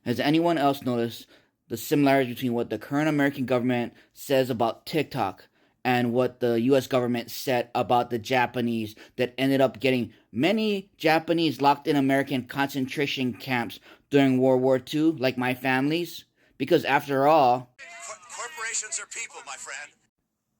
Has anyone else noticed the similarities between what the current American government says about TikTok and what the US government said about the Japanese that ended up getting many Japanese locked in American concentration camps during World War II, like my family's? Because after all, corporations are people, my friend.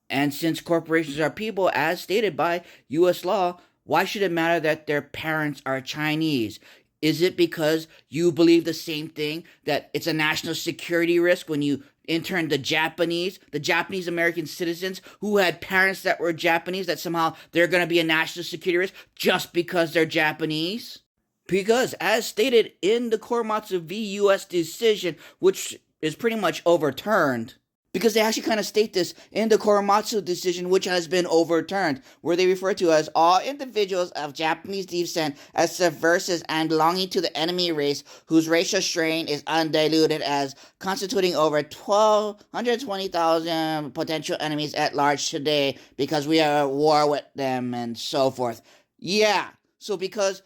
and since corporations are people, as stated by US law, why should it matter that their parents are Chinese? Is it because you believe the same thing, that it's a national security risk when you intern the Japanese American citizens who had parents that were Japanese, that somehow they're going to be a national security risk just because they're Japanese? Because, as stated in the Korematsu v. U.S. decision, which is pretty much overturned, because they actually kind of state this in the Korematsu decision, which has been overturned, where they refer to as all individuals of Japanese descent as subversives and belonging to the enemy race whose racial strain is undiluted, as constituting over 120,000 potential enemies at large today because we are at war with them and so forth. Yeah, so because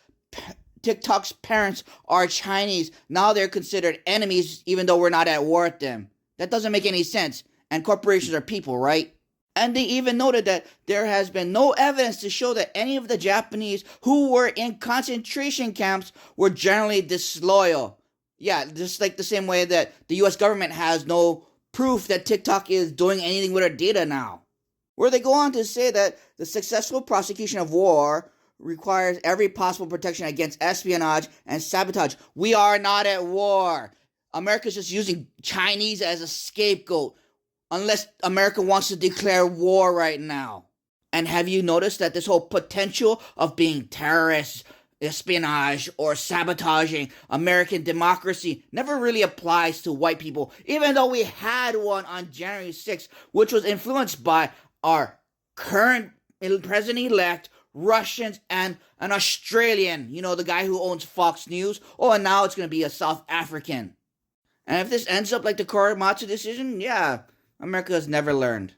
TikTok's parents are Chinese, now they're considered enemies even though we're not at war with them. That doesn't make any sense. And corporations are people, right? And they even noted that there has been no evidence to show that any of the Japanese who were in concentration camps were generally disloyal. Yeah, just like the same way that the US government has no proof that TikTok is doing anything with our data now. Where they go on to say that the successful prosecution of war requires every possible protection against espionage and sabotage. We are not at war. America's just using Chinese as a scapegoat, unless America wants to declare war right now. And have you noticed that this whole potential of being terrorists, espionage, or sabotaging American democracy never really applies to white people, even though we had one on January 6th, which was influenced by our current president-elect, Russians, and an Australian, the guy who owns Fox News. Oh, and now it's going to be a South African. And if this ends up like the Korematsu decision, yeah, America has never learned.